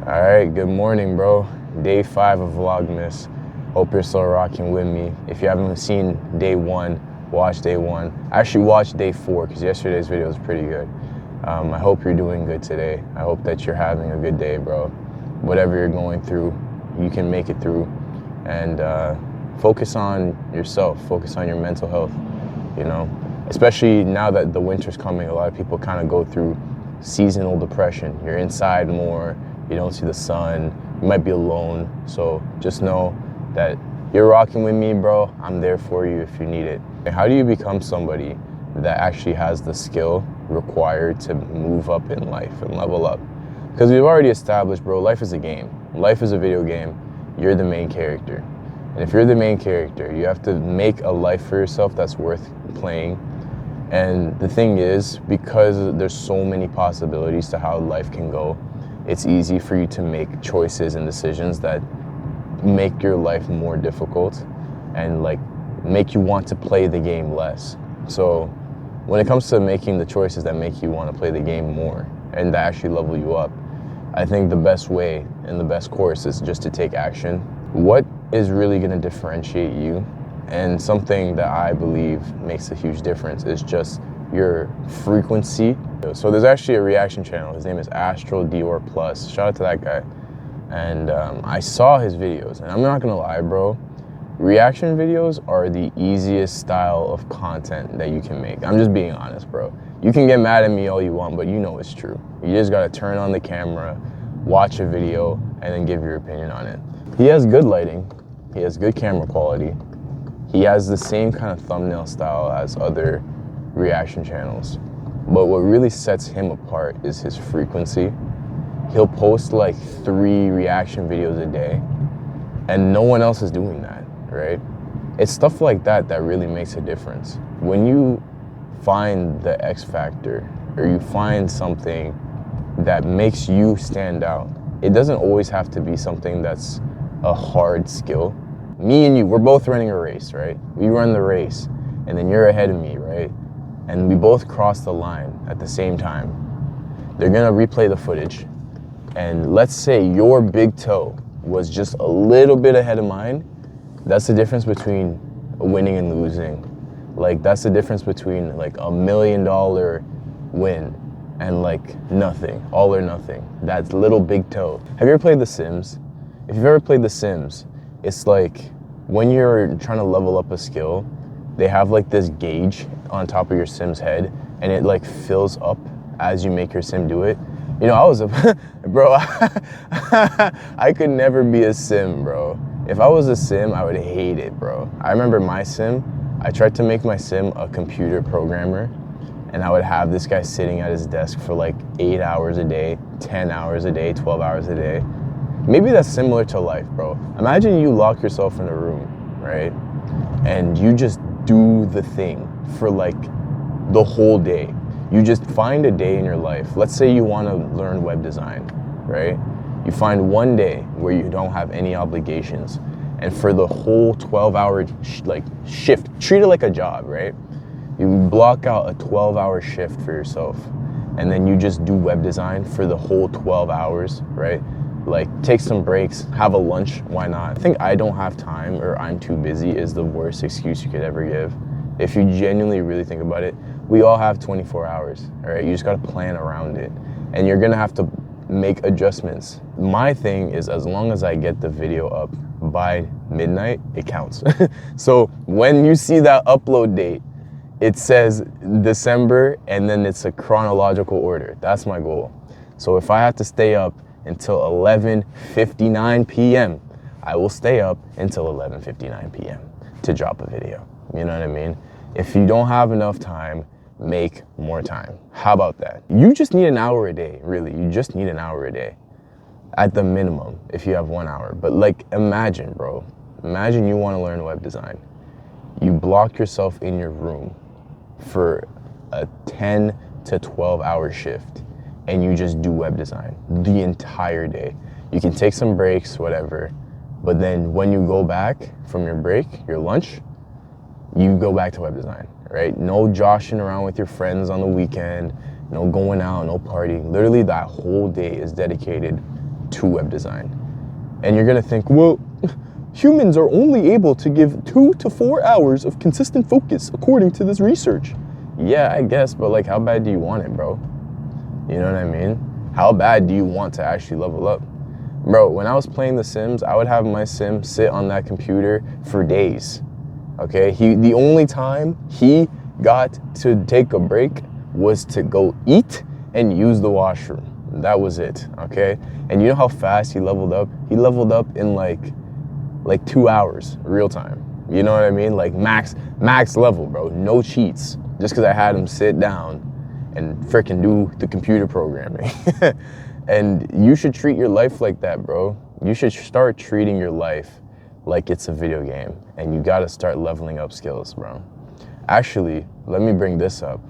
All right, good morning, bro. Day 5 of Vlogmas. Hope you're still rocking with me. If you haven't seen day 1, watch day 1. Actually, watch day 4 because yesterday's video was pretty good. I hope you're doing good today. I hope that you're having a good day, bro. Whatever you're going through, you can make it through. And focus on yourself. Focus on your mental health, you know? Especially now that the winter's coming, a lot of people kind of go through seasonal depression. You're inside more. You don't see the sun, you might be alone, so just know that you're rocking with me, bro. I'm there for you if you need it. How do you become somebody that actually has the skill required to move up in life and level up? Because we've already established, bro, life is a game. Life is a video game. You're the main character. And if you're the main character, you have to make a life for yourself that's worth playing. And the thing is, because there's so many possibilities to how life can go, it's easy for you to make choices and decisions that make your life more difficult and like make you want to play the game less. So when it comes to making the choices that make you want to play the game more and that actually level you up, I think the best way and the best course is just to take action. What is really going to differentiate you, and something that I believe makes a huge difference, is just your frequency. So there's actually a reaction channel. His name is Astral Dior Plus. Shout out to that guy. And I saw his videos, and I'm not gonna lie, bro. Reaction videos are the easiest style of content that you can make. I'm just being honest, bro. You can get mad at me all you want, but you know it's true. You just gotta turn on the camera, watch a video, and then give your opinion on it. He has good lighting. He has good camera quality. He has the same kind of thumbnail style as other reaction channels, but what really sets him apart is his frequency. He'll post like 3 reaction videos a day, and no one else is doing that, right? It's stuff like that that really makes a difference. When you find the X factor, or you find something that makes you stand out, it doesn't always have to be something that's a hard skill. Me and you, we're both running a race, right? We run the race, and then you're ahead of me, right? And we both cross the line at the same time. They're gonna replay the footage, and let's say your big toe was just a little bit ahead of mine. That's the difference between winning and losing. Like, that's the difference between like $1 million win and like nothing, all or nothing. That's little big toe. Have you ever played The Sims? If you've ever played The Sims, it's like when you're trying to level up a skill, they have like this gauge on top of your Sim's head, and it like fills up as you make your Sim do it. You know, I was a, bro, I could never be a Sim, bro. If I was a Sim, I would hate it, bro. I remember my Sim, I tried to make my Sim a computer programmer, and I would have this guy sitting at his desk for like 8 hours a day, 10 hours a day, 12 hours a day. Maybe that's similar to life, bro. Imagine you lock yourself in a room, right? And you just do the thing for like the whole day. You just find a day in your life. Let's say you want to learn web design, right? You find one day where you don't have any obligations, and for the whole 12-hour shift, treat it like a job, right? You block out a 12-hour shift for yourself, and then you just do web design for the whole 12 hours, right? Like, take some breaks, have a lunch, why not? I think I don't have time or I'm too busy is the worst excuse you could ever give. If you genuinely really think about it, we all have 24 hours, all right? You just gotta plan around it, and you're gonna have to make adjustments. My thing is, as long as I get the video up by midnight, it counts. So when you see that upload date, it says December, and then it's a chronological order. That's my goal. So if I have to stay up until 11:59 p.m. I will stay up until 11:59 p.m. to drop a video. You know what I mean? If you don't have enough time, make more time. How about that? You just need an hour a day, really. You just need an hour a day at the minimum if you have 1 hour. But like, imagine, bro. Imagine you want to learn web design. You block yourself in your room for a 10 to 12 hour shift, and you just do web design the entire day. You can take some breaks, whatever, but then when you go back from your break, your lunch, you go back to web design, right? No joshing around with your friends on the weekend, no going out, no partying. Literally that whole day is dedicated to web design. And you're gonna think, well, humans are only able to give 2 to 4 hours of consistent focus according to this research. Yeah, I guess, but like, how bad do you want it, bro? You know what I mean? How bad do you want to actually level up? Bro, when I was playing The Sims, I would have my sim sit on that computer for days, okay? The only time he got to take a break was to go eat and use the washroom. That was it, okay? And you know how fast he leveled up? He leveled up in like 2 hours, real time. You know what I mean? Like max level, bro. No cheats. Just because I had him sit down and freaking do the computer programming. And you should treat your life like that, bro. You should start treating your life like it's a video game. And you gotta start leveling up skills, bro. Actually, let me bring this up.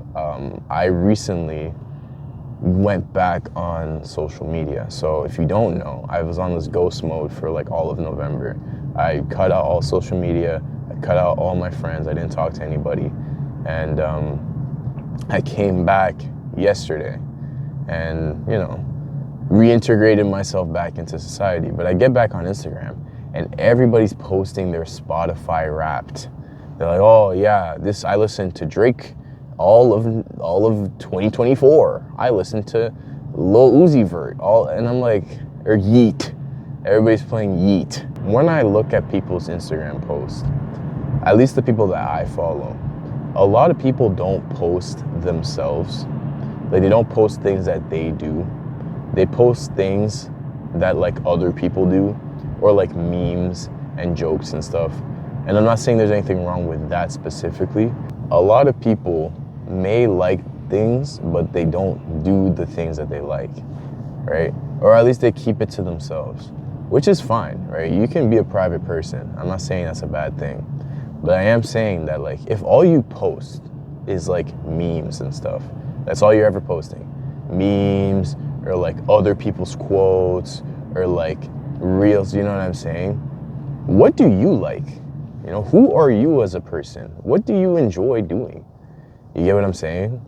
I recently went back on social media. So if you don't know, I was on this ghost mode for like all of November. I cut out all social media. I cut out all my friends. I didn't talk to anybody. And I came back yesterday and, you know, reintegrated myself back into society. But I get back on Instagram and everybody's posting their Spotify Wrapped. They're like, oh yeah, I listened to Drake all of 2024. I listened to Lil Uzi Vert, and I'm like, or Yeet. Everybody's playing Yeet. When I look at people's Instagram posts, at least the people that I follow, a lot of people don't post themselves. Like, they don't post things that they do. They post things that like other people do, or like memes and jokes and stuff. And I'm not saying there's anything wrong with that specifically. A lot of people may like things, but they don't do the things that they like, right? Or at least they keep it to themselves, which is fine, right? You can be a private person. I'm not saying that's a bad thing, but I am saying that like, if all you post is like memes and stuff, that's all you're ever posting, memes or like other people's quotes or like reels, you know what I'm saying? What do you like? You know, who are you as a person? What do you enjoy doing? You get what I'm saying?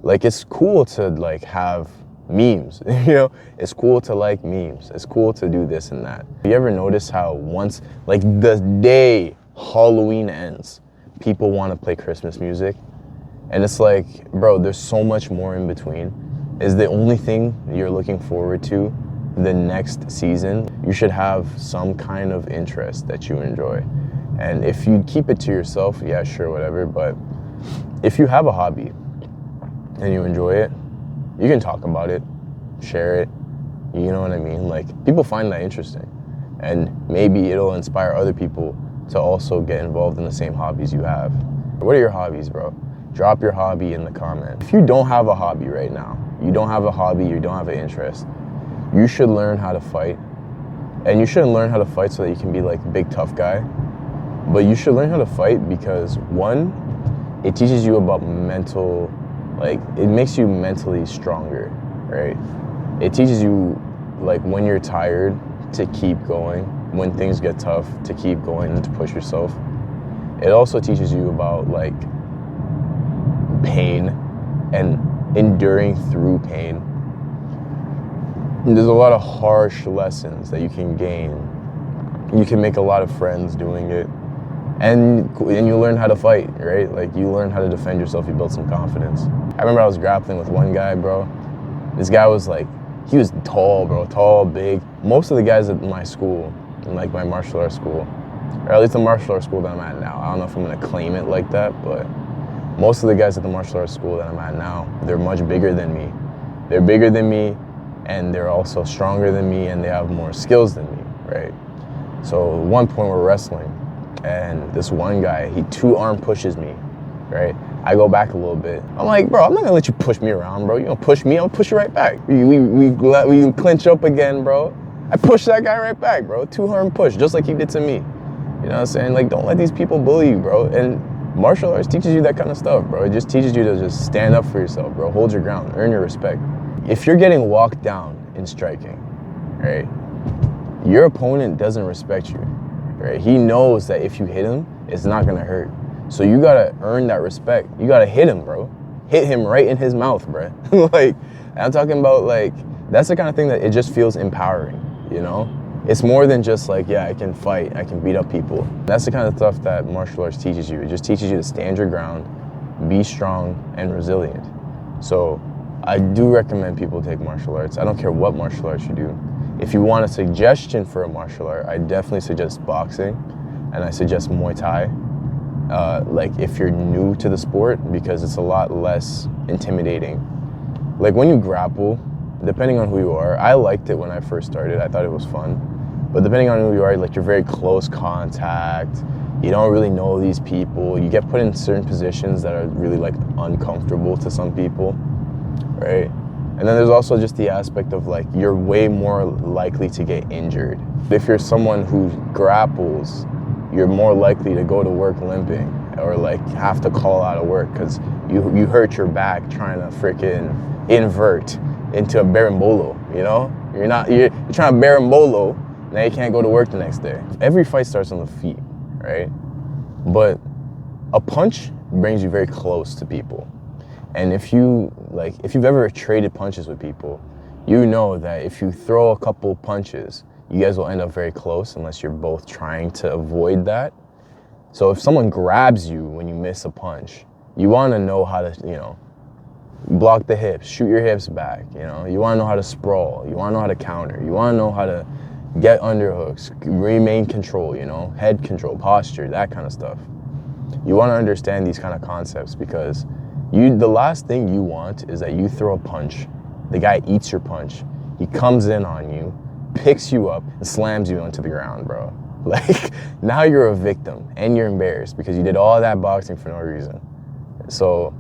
Like, it's cool to like have memes, you know? It's cool to like memes. It's cool to do this and that. You ever notice how once, like the day Halloween ends, people want to play Christmas music? And it's like, bro, there's so much more in between. Is the only thing you're looking forward to the next season? You should have some kind of interest that you enjoy. And if you keep it to yourself, yeah, sure, whatever. But if you have a hobby and you enjoy it, you can talk about it, share it. You know what I mean? Like, people find that interesting. And maybe it'll inspire other people to also get involved in the same hobbies you have. What are your hobbies, bro? Drop your hobby in the comment. If you don't have a hobby right now, you don't have a hobby, you don't have an interest, you should learn how to fight. And you shouldn't learn how to fight so that you can be like a big tough guy. But you should learn how to fight because, one, it teaches you about mental, like, it makes you mentally stronger, right? It teaches you, like, when you're tired, to keep going. When things get tough, to keep going and to push yourself. It also teaches you about, like, pain and enduring through pain. And there's a lot of harsh lessons that you can gain. You can make a lot of friends doing it. And you learn how to fight, right? Like, you learn how to defend yourself, you build some confidence. I remember I was grappling with one guy, bro. This guy was like, he was tall, bro, tall, big. Most of the guys at my school, in like my martial arts school, or at least the martial arts school that I'm at now, I don't know if I'm gonna claim it like that, but most of the guys at the martial arts school that I'm at now, they're much bigger than me. They're bigger than me, and they're also stronger than me, and they have more skills than me, right? So at one point we're wrestling, and this one guy, he 2-arm pushes me, right? I go back a little bit. I'm like, bro, I'm not gonna let you push me around, bro. You gonna push me, I'll push you right back. We clinch up again, bro. I push that guy right back, bro. 2-arm push, just like he did to me. You know what I'm saying? Like, don't let these people bully you, bro. And martial arts teaches you that kind of stuff, bro. It just teaches you to just stand up for yourself, bro. Hold your ground, earn your respect. If you're getting walked down in striking, right, your opponent doesn't respect you, right? He knows that if you hit him, it's not gonna hurt. So you gotta earn that respect. You gotta hit him, bro. Hit him right in his mouth, bro. Like, I'm talking about, like, that's the kind of thing that it just feels empowering. you know? It's more than just like, yeah, I can fight, I can beat up people. That's the kind of stuff that martial arts teaches you. It just teaches you to stand your ground, be strong and resilient. So I do recommend people take martial arts. I don't care what martial arts you do. If you want a suggestion for a martial art, I definitely suggest boxing, and I suggest Muay Thai. Like if you're new to the sport, because it's a lot less intimidating. Like when you grapple, depending on who you are, I liked it when I first started. I thought it was fun. But depending on who you are, like you're very close contact. You don't really know these people. You get put in certain positions that are really like uncomfortable to some people, right? And then there's also just the aspect of like, you're way more likely to get injured. If you're someone who grapples, you're more likely to go to work limping or like have to call out of work because you hurt your back trying to freaking invert into a berimbolo, you know? You're trying to berimbolo, now you can't go to work the next day. Every fight starts on the feet, right? But a punch brings you very close to people. And if you've ever traded punches with people, you know that if you throw a couple punches, you guys will end up very close unless you're both trying to avoid that. So if someone grabs you when you miss a punch, you want to know how to, you know, block the hips, shoot your hips back, you know. You want to know how to sprawl, you want to know how to counter, you want to know how to get underhooks, remain control, you know, head control, posture, that kind of stuff. You want to understand these kind of concepts because the last thing you want is that you throw a punch, the guy eats your punch, he comes in on you, picks you up, and slams you onto the ground, bro. Like, now you're a victim and you're embarrassed because you did all that boxing for no reason. So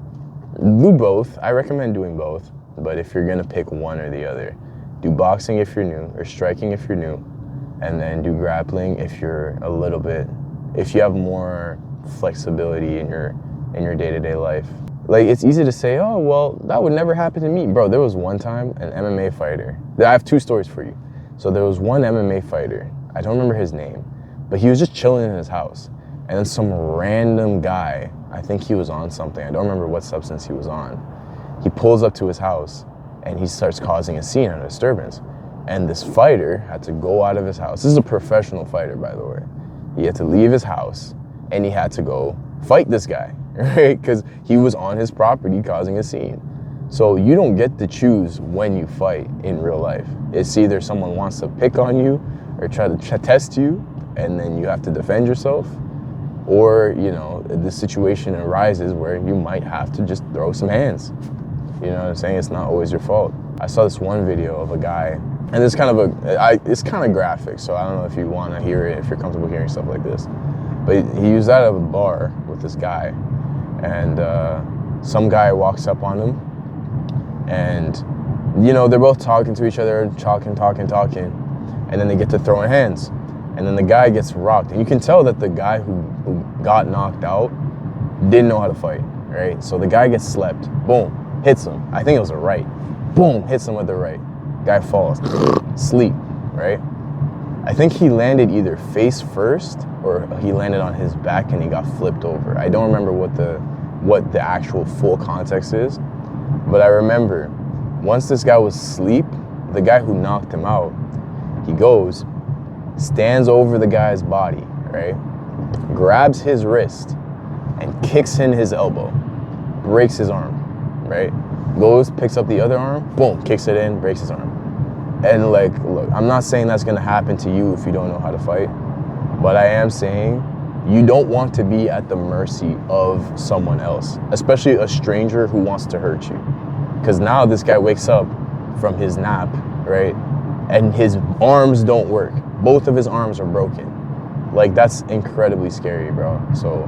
do both. I recommend doing both, but if you're gonna pick one or the other, do boxing if you're new, or striking if you're new, and then do grappling if you're if you have more flexibility in your day-to-day life. Like, it's easy to say, oh, well, that would never happen to me. Bro, there was one time an MMA fighter. I have two stories for you. So there was one MMA fighter, I don't remember his name, but he was just chilling in his house. And then some random guy, I think he was on something, I don't remember what substance he was on, he pulls up to his house and he starts causing a scene and a disturbance. And this fighter had to go out of his house. This is a professional fighter, by the way. He had to leave his house and he had to go fight this guy, right? Because he was on his property causing a scene. So you don't get to choose when you fight in real life. It's either someone wants to pick on you or try to test you, and then you have to defend yourself, or, you know, the situation arises where you might have to just throw some hands. You know what I'm saying? It's not always your fault. I saw this one video of a guy, and it's kind of graphic, so I don't know if you want to hear it, if you're comfortable hearing stuff like this. But he was at a bar with this guy, and some guy walks up on him, and, you know, they're both talking to each other, talking, and then they get to throwing hands. And then the guy gets rocked. And you can tell that the guy who got knocked out didn't know how to fight, right? So the guy gets slept, boom, hits him. I think it was a right. Boom, hits him with the right. Guy falls, sleep, right? I think he landed either face first or he landed on his back and he got flipped over. I don't remember what the actual full context is, but I remember once this guy was asleep, the guy who knocked him out, he goes, stands over the guy's body, right? Grabs his wrist and kicks in his elbow, breaks his arm, right? Goes, picks up the other arm, boom, kicks it in, breaks his arm. And like, look, I'm not saying that's gonna happen to you if you don't know how to fight, but I am saying you don't want to be at the mercy of someone else, especially a stranger who wants to hurt you. Because now this guy wakes up from his nap, right? And his arms don't work. Both of his arms are broken. Like, that's incredibly scary, bro. So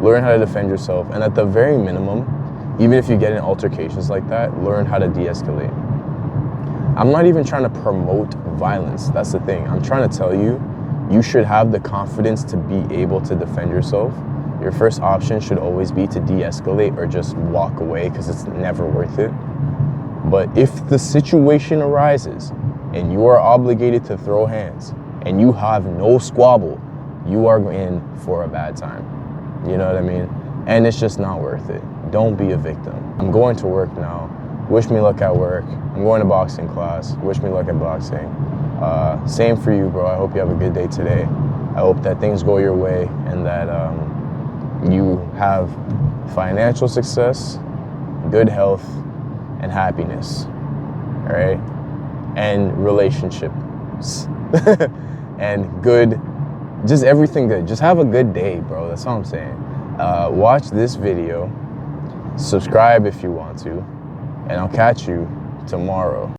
learn how to defend yourself. And at the very minimum, even if you get in altercations like that, learn how to de-escalate. I'm not even trying to promote violence. That's the thing. I'm trying to tell you, you should have the confidence to be able to defend yourself. Your first option should always be to de-escalate or just walk away because it's never worth it. But if the situation arises and you are obligated to throw hands and you have no squabble, you are in for a bad time. You know what I mean? And it's just not worth it. Don't be a victim. I'm going to work now. Wish me luck at work. I'm going to boxing class. Wish me luck at boxing. Same for you, bro. I hope you have a good day today. I hope that things go your way and that you have financial success, good health, and happiness. All right? And relationships. And good, just everything good. Just have a good day, bro. That's all I'm saying. Watch this video. Subscribe if you want to. And I'll catch you tomorrow.